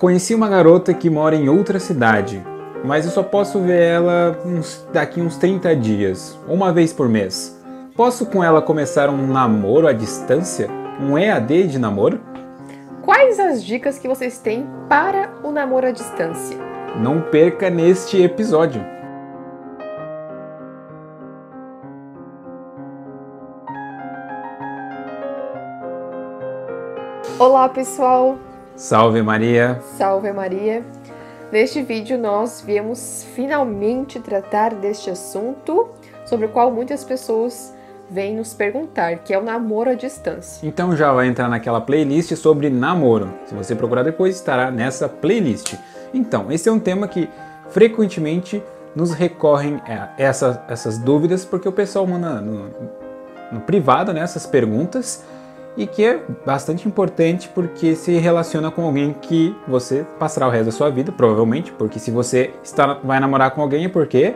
Conheci uma garota que mora em outra cidade, mas eu só posso ver ela daqui uns 30 dias, ou uma vez por mês. Posso com ela começar um namoro à distância? Um EAD de namoro? Quais as dicas que vocês têm para o namoro à distância? Não perca neste episódio! Olá pessoal! Salve Maria! Salve Maria! Neste vídeo nós viemos finalmente tratar deste assunto sobre o qual muitas pessoas vêm nos perguntar, que é o namoro à distância. Então já vai entrar naquela playlist sobre namoro. Se você procurar depois, estará nessa playlist. Então, esse é um tema que frequentemente nos recorrem essas dúvidas, porque o pessoal manda no privado, né, essas perguntas, e que é bastante importante porque se relaciona com alguém que você passará o resto da sua vida, provavelmente, porque se você vai namorar com alguém é porque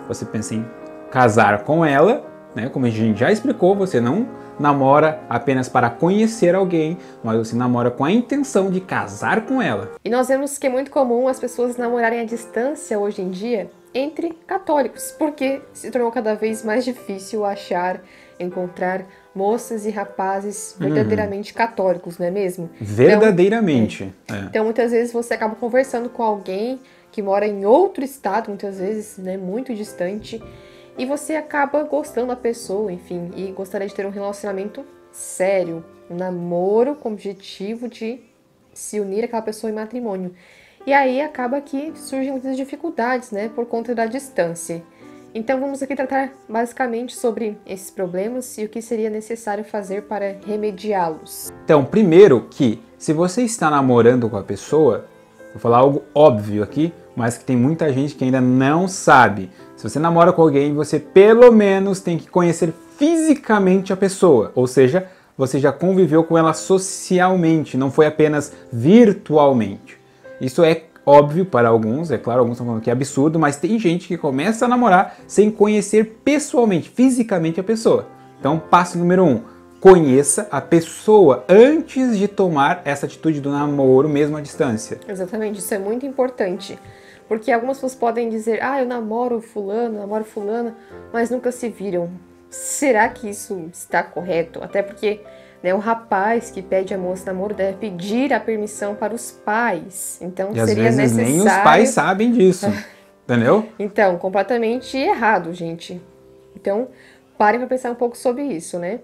você pensa em casar com ela, né? Como a gente já explicou, você não namora apenas para conhecer alguém, mas você namora com a intenção de casar com ela. E nós vemos que é muito comum as pessoas namorarem à distância hoje em dia entre católicos, porque se tornou cada vez mais difícil encontrar moças e rapazes verdadeiramente católicos, não é mesmo? Verdadeiramente. Então muitas vezes você acaba conversando com alguém que mora em outro estado, muitas vezes, né, muito distante, e você acaba gostando da pessoa, enfim, e gostaria de ter um relacionamento sério, um namoro com o objetivo de se unir àquela pessoa em matrimônio. E aí acaba que surgem muitas dificuldades, né, por conta da distância. Então vamos aqui tratar basicamente sobre esses problemas e o que seria necessário fazer para remediá-los. Então, primeiro que se você está namorando com a pessoa, vou falar algo óbvio aqui, mas que tem muita gente que ainda não sabe. Se você namora com alguém, você pelo menos tem que conhecer fisicamente a pessoa, ou seja, você já conviveu com ela socialmente, não foi apenas virtualmente. Isso é óbvio para alguns, é claro, alguns estão falando que é absurdo, mas tem gente que começa a namorar sem conhecer pessoalmente, fisicamente a pessoa. Então, passo número 1, conheça a pessoa antes de tomar essa atitude do namoro mesmo à distância. Exatamente, isso é muito importante. Porque algumas pessoas podem dizer, eu namoro fulana, mas nunca se viram. Será que isso está correto? Até porque, né, o rapaz que pede a moça namoro deve pedir a permissão para os pais. Então e seria às vezes necessário... nem os pais sabem disso, entendeu? Então, completamente errado, gente. Então, parem para pensar um pouco sobre isso, né?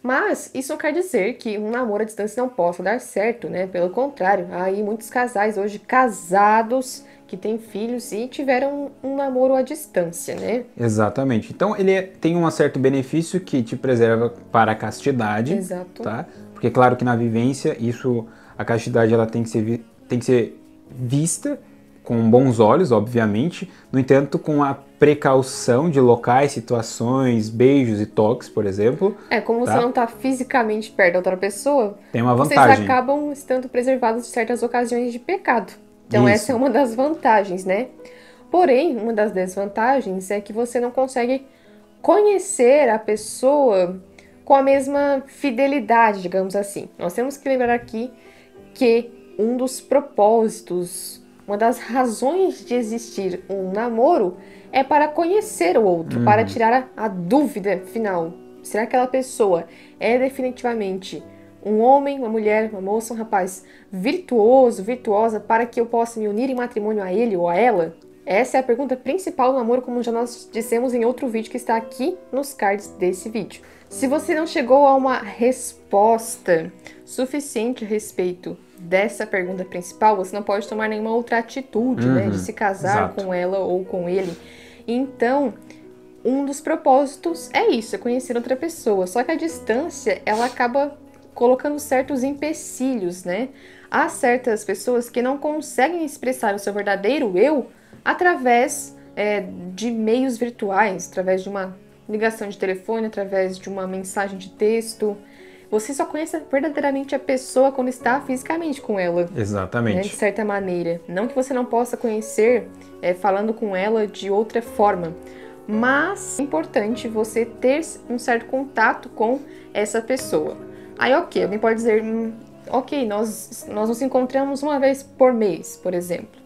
Mas isso não quer dizer que um namoro à distância não possa dar certo, né? Pelo contrário, há aí muitos casais hoje casados que têm filhos e tiveram um namoro à distância, né? Exatamente. Então ele tem um certo benefício que te preserva para a castidade. Exato. Tá? Porque claro que na vivência a castidade ela tem que ser vista com bons olhos, obviamente. No entanto, com a precaução de locais, situações, beijos e toques, por exemplo. Como você não está fisicamente perto da outra pessoa, tem uma vantagem. Vocês acabam estando preservados de certas ocasiões de pecado. Então essa é uma das vantagens, né? Porém, uma das desvantagens é que você não consegue conhecer a pessoa com a mesma fidelidade, digamos assim. Nós temos que lembrar aqui que um dos propósitos, uma das razões de existir um namoro é para conhecer o outro, para tirar a dúvida final. Será que aquela pessoa é definitivamente um homem, uma mulher, uma moça, um rapaz virtuoso, virtuosa, para que eu possa me unir em matrimônio a ele ou a ela? Essa é a pergunta principal do namoro, como já nós dissemos em outro vídeo que está aqui nos cards desse vídeo. Se você não chegou a uma resposta suficiente a respeito dessa pergunta principal, você não pode tomar nenhuma outra atitude, né, de se casar com ela ou com ele. Então, um dos propósitos é isso, é conhecer outra pessoa. Só que a distância, ela acaba colocando certos empecilhos, né? Há certas pessoas que não conseguem expressar o seu verdadeiro eu através de meios virtuais, através de uma ligação de telefone, através de uma mensagem de texto. Você só conhece verdadeiramente a pessoa quando está fisicamente com ela. Exatamente. Né, de certa maneira. Não que você não possa conhecer falando com ela de outra forma. Mas é importante você ter um certo contato com essa pessoa. Aí, ok, alguém pode dizer, ok, nós nos encontramos uma vez por mês, por exemplo.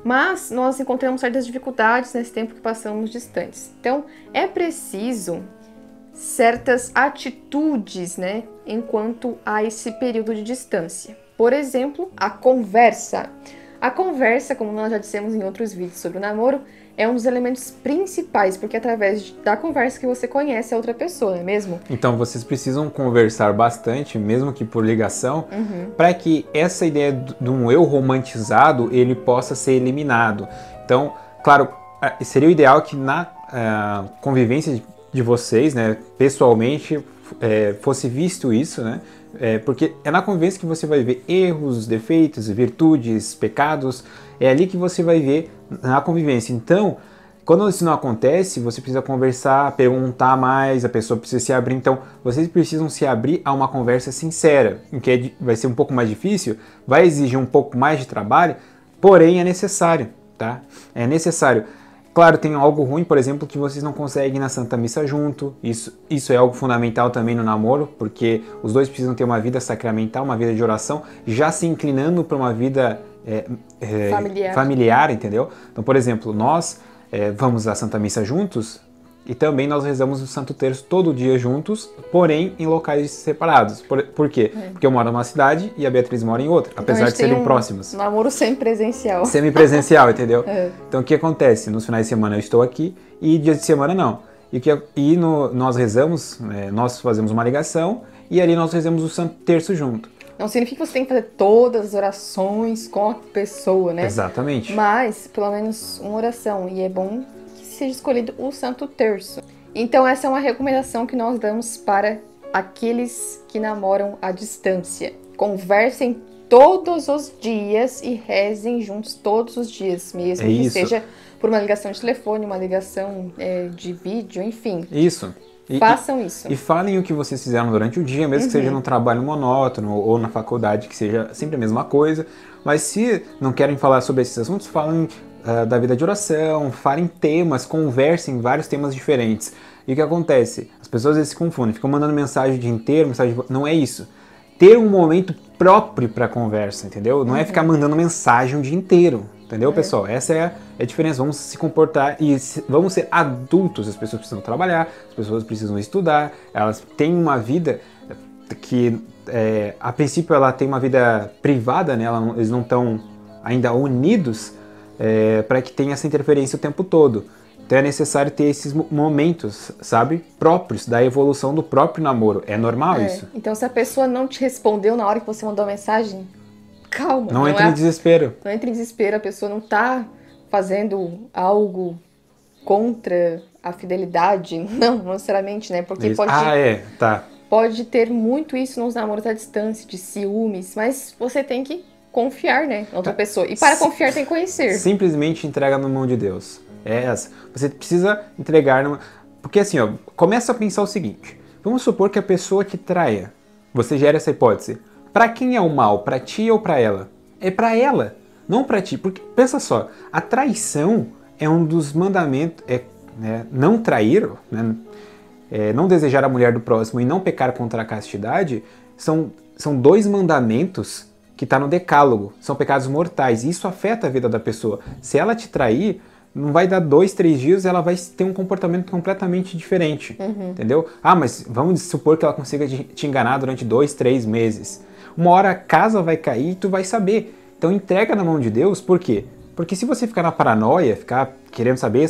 Mas nós encontramos certas dificuldades nesse tempo que passamos distantes. Então, é preciso certas atitudes, né, enquanto a esse período de distância. Por exemplo, a conversa. A conversa, como nós já dissemos em outros vídeos sobre o namoro, é um dos elementos principais, porque é através da conversa que você conhece a outra pessoa, não é mesmo? Então vocês precisam conversar bastante, mesmo que por ligação, para que essa ideia de um eu romantizado ele possa ser eliminado. Então, claro, seria o ideal que na convivência de vocês, né, pessoalmente, fosse visto isso, né? Porque é na convivência que você vai ver erros, defeitos, virtudes, pecados. É ali que você vai ver na convivência. Então, quando isso não acontece, você precisa conversar, perguntar mais, a pessoa precisa se abrir. Então, vocês precisam se abrir a uma conversa sincera, em que vai ser um pouco mais difícil, vai exigir um pouco mais de trabalho, porém é necessário, tá? É necessário. Claro, tem algo ruim, por exemplo, que vocês não conseguem ir na Santa Missa junto. Isso é algo fundamental também no namoro, porque os dois precisam ter uma vida sacramental, uma vida de oração, já se inclinando para uma vida familiar, entendeu? Então, por exemplo, nós vamos à Santa Missa juntos e também nós rezamos o Santo Terço todo dia juntos, porém em locais separados. Por quê? Porque eu moro numa cidade e a Beatriz mora em outra, então, apesar de serem próximos. Namoro semipresencial. Semipresencial, entendeu? Então o que acontece? Nos finais de semana eu estou aqui e dia de semana não. Nós rezamos, nós fazemos uma ligação e ali nós rezamos o Santo Terço junto. Não significa que você tem que fazer todas as orações com a pessoa, né? Exatamente. Mas, pelo menos uma oração. E é bom que seja escolhido o Santo Terço. Então, essa é uma recomendação que nós damos para aqueles que namoram à distância. Conversem todos os dias e rezem juntos todos os dias, mesmo que seja por uma ligação de telefone, uma ligação de vídeo, enfim. Isso. Façam isso. E falem o que vocês fizeram durante o dia, mesmo que seja num trabalho monótono ou na faculdade, que seja sempre a mesma coisa. Mas se não querem falar sobre esses assuntos, falem da vida de oração, falem temas, conversem vários temas diferentes. E o que acontece? As pessoas às vezes se confundem, ficam mandando mensagem o dia inteiro, não é isso. Ter um momento próprio para conversa, entendeu? Não é ficar mandando mensagem o dia inteiro. Entendeu, pessoal? Essa é a diferença. Vamos se comportar e vamos ser adultos. As pessoas precisam trabalhar, as pessoas precisam estudar, elas têm uma vida que, a princípio, ela tem uma vida privada, né? Eles não estão ainda unidos para que tenha essa interferência o tempo todo. Então é necessário ter esses momentos, sabe? Próprios da evolução do próprio namoro. É normal isso? Então, se a pessoa não te respondeu na hora que você mandou a mensagem, calma. Não entre em desespero. Não entre em desespero, a pessoa não tá fazendo algo contra a fidelidade. Não necessariamente, né? Porque pode ter muito isso nos namoros à distância, de ciúmes, mas você tem que confiar, né, na outra pessoa. E para confiar tem que conhecer. Simplesmente entrega na mão de Deus. Você precisa entregar porque assim, começa a pensar o seguinte. Vamos supor que a pessoa te traia. Você gera essa hipótese. Pra quem é o mal? Pra ti ou pra ela? É pra ela, não pra ti. Porque, pensa só, a traição é um dos mandamentos, não trair, né? Não desejar a mulher do próximo e não pecar contra a castidade, são 2 mandamentos que tá no decálogo, são pecados mortais. E isso afeta a vida da pessoa. Se ela te trair, não vai dar 2, 3 dias, ela vai ter um comportamento completamente diferente, entendeu? Mas vamos supor que ela consiga te enganar durante 2, 3 meses. Uma hora a casa vai cair e tu vai saber. Então entrega na mão de Deus, por quê? Porque se você ficar na paranoia, ficar querendo saber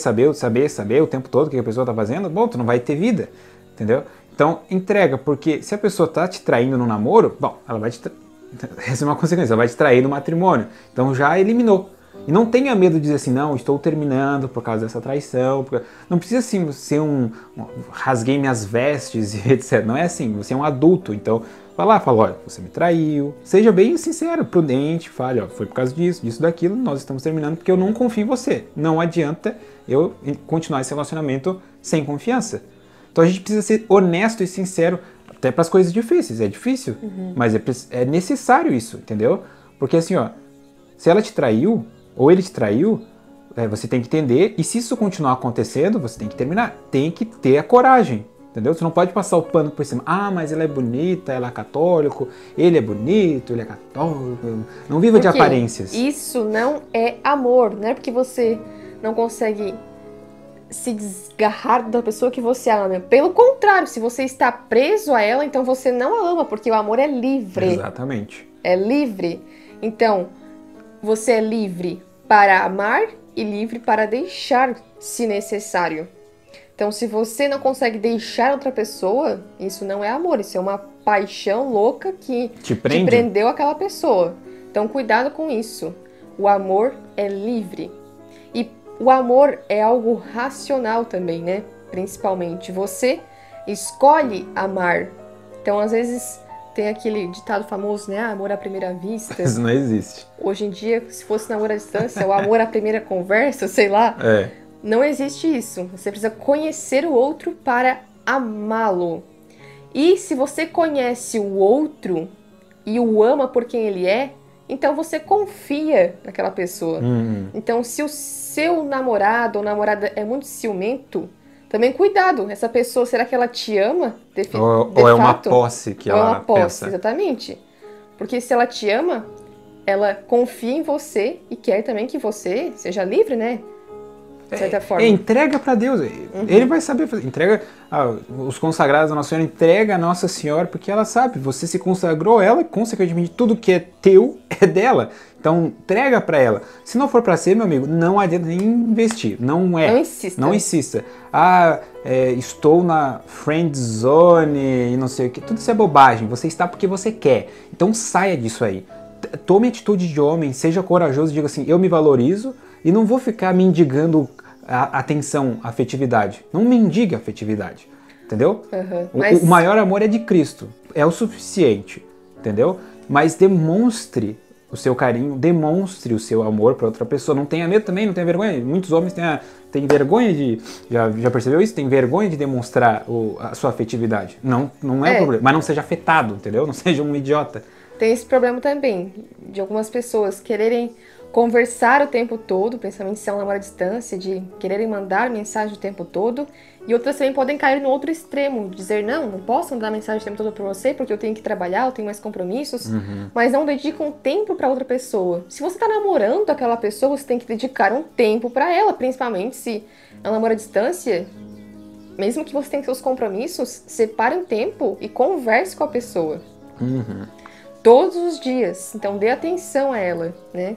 o tempo todo o que a pessoa está fazendo, tu não vai ter vida, entendeu? Então entrega, porque se a pessoa está te traindo no namoro, ela vai essa é uma consequência, ela vai te trair no matrimônio. Então já eliminou. E não tenha medo de dizer assim, não, estou terminando por causa dessa traição. Não precisa assim, ser rasguei minhas vestes e etc. Não é assim, você é um adulto, então fala, olha, você me traiu. Seja bem sincero, prudente, fale, foi por causa disso, daquilo, nós estamos terminando porque eu não confio em você. Não adianta eu continuar esse relacionamento sem confiança. Então a gente precisa ser honesto e sincero, até para as coisas difíceis. É difícil, mas é necessário isso, entendeu? Porque assim, se ela te traiu, ou ele te traiu, você tem que entender, e se isso continuar acontecendo, você tem que terminar. Tem que ter a coragem, Entendeu? Você não pode passar o pano por cima. Ah, mas ela é bonita, ela é católico, ele é bonito, ele é católico. Não viva de aparências. Isso não é amor. Não é porque você não consegue se desgarrar da pessoa que você ama. Pelo contrário, se você está preso a ela, então você não a ama, porque o amor é livre. Exatamente. É livre. Então, você é livre para amar e livre para deixar, se necessário. Então, se você não consegue deixar outra pessoa, isso não é amor, isso é uma paixão louca que te prendeu àquela pessoa. Então, cuidado com isso. O amor é livre. E o amor é algo racional também, né? Principalmente. Você escolhe amar. Então, às vezes, tem aquele ditado famoso, né? Amor à primeira vista. Isso não existe. Hoje em dia, se fosse namoro à distância, o amor à primeira conversa, sei lá. Não existe isso. Você precisa conhecer o outro para amá-lo. E se você conhece o outro e o ama por quem ele é, então você confia naquela pessoa. Então, se o seu namorado ou namorada é muito ciumento, também cuidado. Essa pessoa, será que ela te ama? Ou é uma posse que ela pensa? É uma posse, exatamente. Porque se ela te ama, ela confia em você e quer também que você seja livre, né? De certa forma. Entrega para Deus. Ele vai saber fazer. Entrega os consagrados da Nossa Senhora, entrega a Nossa Senhora, porque ela sabe, você se consagrou a ela, consequentemente tudo que é teu é dela. Então, entrega para ela. Se não for para ser, meu amigo, não adianta nem investir. Não é. Não insista. Não insista. Estou na friend zone e não sei o que. Tudo isso é bobagem. Você está porque você quer. Então, saia disso aí. Tome atitude de homem, seja corajoso, diga assim, eu me valorizo e não vou ficar mendigando atenção, afetividade. Não mendigue afetividade, entendeu? O maior amor é de Cristo, é o suficiente, entendeu? Mas demonstre o seu carinho, demonstre o seu amor para outra pessoa. Não tenha medo também, não tenha vergonha. Muitos homens têm vergonha de... Já percebeu isso? Tem vergonha de demonstrar a sua afetividade. Não é problema, mas não seja afetado, entendeu? Não seja um idiota. Tem esse problema também, de algumas pessoas quererem conversar o tempo todo, principalmente se é um namoro à distância, de quererem mandar mensagem o tempo todo, e outras também podem cair no outro extremo, dizer, não posso mandar mensagem o tempo todo pra você, porque eu tenho que trabalhar, eu tenho mais compromissos, mas não dedicam tempo pra outra pessoa. Se você tá namorando aquela pessoa, você tem que dedicar um tempo pra ela, principalmente se é um namoro à distância, mesmo que você tenha seus compromissos, separe um tempo e converse com a pessoa. Todos os dias. Então dê atenção a ela, né?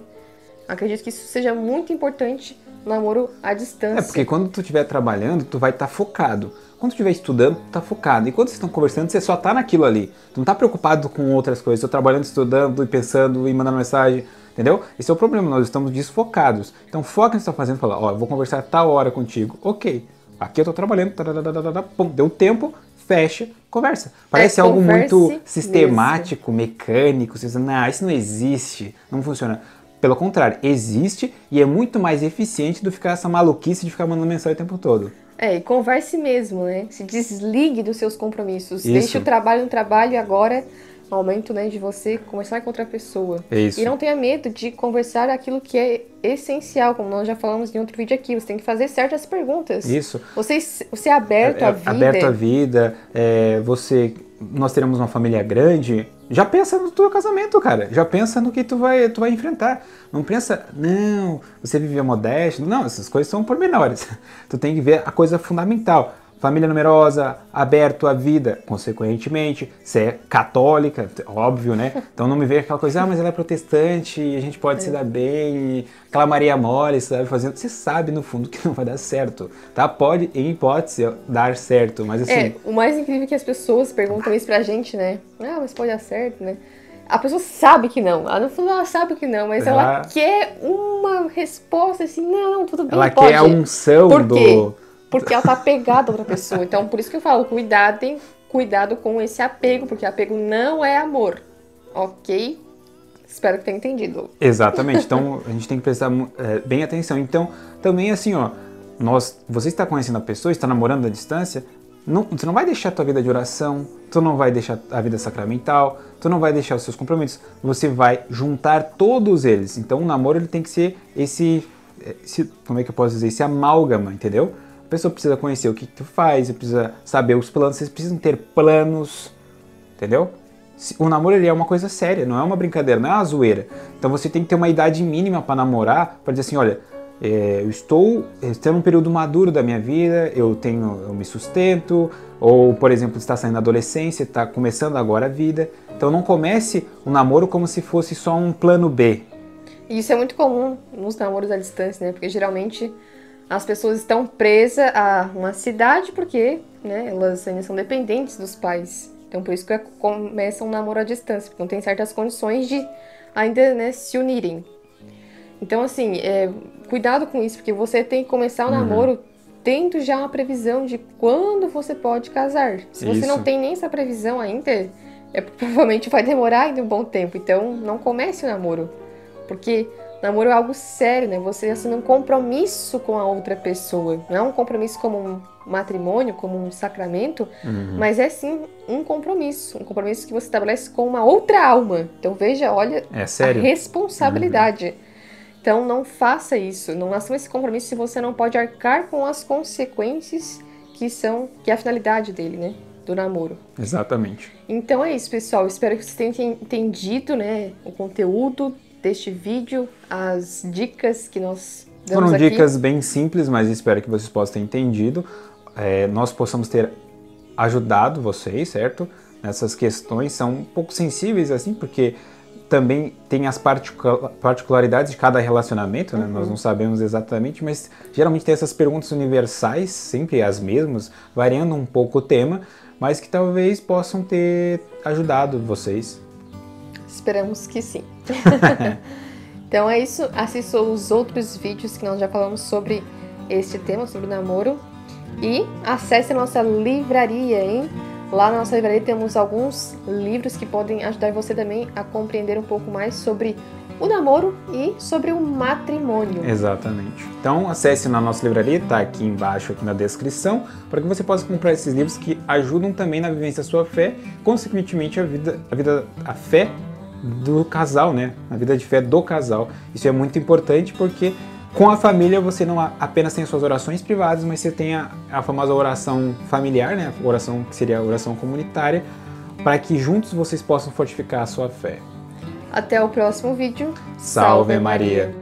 Acredito que isso seja muito importante no namoro à distância. Porque quando tu estiver trabalhando, tu vai estar focado. Quando tu estiver estudando, tu tá focado. E quando vocês estão conversando, você só tá naquilo ali. Tu não tá preocupado com outras coisas. Tô trabalhando, estudando, e pensando, e mandando mensagem. Entendeu? Esse é o problema, nós estamos desfocados. Então foca no que você tá fazendo e fala, eu vou conversar tal hora contigo. Ok, aqui eu tô trabalhando, pum, deu tempo, fecha, conversa. Parece algo muito sistemático, mecânico. Você diz, não, isso não existe, não funciona. Pelo contrário, existe e é muito mais eficiente do que ficar essa maluquice de ficar mandando mensagem o tempo todo. E converse mesmo, né? Se desligue dos seus compromissos. Isso. Deixe o trabalho no trabalho e agora é o momento, né, de você conversar com outra pessoa. Isso. E não tenha medo de conversar aquilo que é essencial, como nós já falamos em outro vídeo aqui. Você tem que fazer certas perguntas. Isso. Você é aberto à vida. Aberto à vida. Nós teremos uma família grande. Já pensa no teu casamento, cara. Já pensa no que tu vai enfrentar. Não pensa, não, você vive modesto. Não, essas coisas são pormenores. Tu tem que ver a coisa fundamental. Família numerosa, aberto à vida, consequentemente, você é católica, óbvio, né? Então não me veja aquela coisa, mas ela é protestante e a gente pode se dar bem, aquela Maria Mole, sabe, fazendo... Você sabe, no fundo, que não vai dar certo, tá? Pode, em hipótese, dar certo, mas assim... o mais incrível é que as pessoas perguntam isso pra gente, né? Mas pode dar certo, né? A pessoa sabe que não, ela no fundo ela sabe que não, mas ela quer uma resposta assim, não, tudo bem, ela pode. Quer a unção Porque ela tá apegada a outra pessoa. Então, por isso que eu falo, cuidado com esse apego, porque apego não é amor. Ok? Espero que tenha entendido. Exatamente. Então, a gente tem que prestar bem atenção. Então, também assim, você está conhecendo a pessoa, está namorando à distância, você não vai deixar a tua vida de oração, tu não vai deixar a vida sacramental, tu não vai deixar os seus compromissos. Você vai juntar todos eles. Então, o namoro ele tem que ser como é que eu posso dizer? Esse amálgama, entendeu? pessoa precisa conhecer o que tu faz, precisa saber os planos, vocês precisam ter planos, entendeu? O namoro ele é uma coisa séria, não é uma brincadeira, não é uma zoeira. Então você tem que ter uma idade mínima para namorar, para dizer assim, olha, eu estou num período maduro da minha vida, eu me sustento, ou, por exemplo, está saindo da adolescência, está começando agora a vida. Então não comece o namoro como se fosse só um plano B. E isso é muito comum nos namoros à distância, né? Porque geralmente as pessoas estão presas a uma cidade porque, né, elas ainda são dependentes dos pais. Então por isso que começa um namoro à distância, porque não tem certas condições de ainda, né, se unirem. Então assim, cuidado com isso, porque você tem que começar o namoro tendo já uma previsão de quando você pode casar. Se você não tem nem essa previsão ainda, provavelmente vai demorar ainda um bom tempo. Então não comece o namoro. Porque namoro é algo sério, né? Você assina um compromisso com a outra pessoa. Não é um compromisso como um matrimônio, como um sacramento, mas é sim um compromisso. Um compromisso que você estabelece com uma outra alma. Então veja, olha a responsabilidade. Então não faça isso. Não assuma esse compromisso se você não pode arcar com as consequências que é a finalidade dele, né? Do namoro. Exatamente. Então é isso, pessoal. Espero que vocês tenham entendido, né, o conteúdo deste vídeo, as dicas que nós damos Foram aqui. dicas bem simples, mas espero que vocês possam ter entendido. Nós possamos ter ajudado vocês, certo? Nessas questões são um pouco sensíveis, assim, porque também tem as particularidades de cada relacionamento, né? Nós não sabemos exatamente, mas geralmente tem essas perguntas universais, sempre as mesmas, variando um pouco o tema, mas que talvez possam ter ajudado vocês. Esperamos que sim. Então é isso, assista os outros vídeos que nós já falamos sobre este tema, sobre o namoro. E acesse a nossa livraria, hein? Lá na nossa livraria temos alguns livros que podem ajudar você também a compreender um pouco mais sobre o namoro e sobre o matrimônio. Exatamente. Então acesse na nossa livraria, tá aqui embaixo, aqui na descrição, para que você possa comprar esses livros que ajudam também na vivência da sua fé, consequentemente a fé do casal, né? A vida de fé do casal. Isso é muito importante porque com a família você não apenas tem suas orações privadas, mas você tem a famosa oração familiar, né? A oração que seria a oração comunitária, para que juntos vocês possam fortificar a sua fé. Até o próximo vídeo. Salve Maria!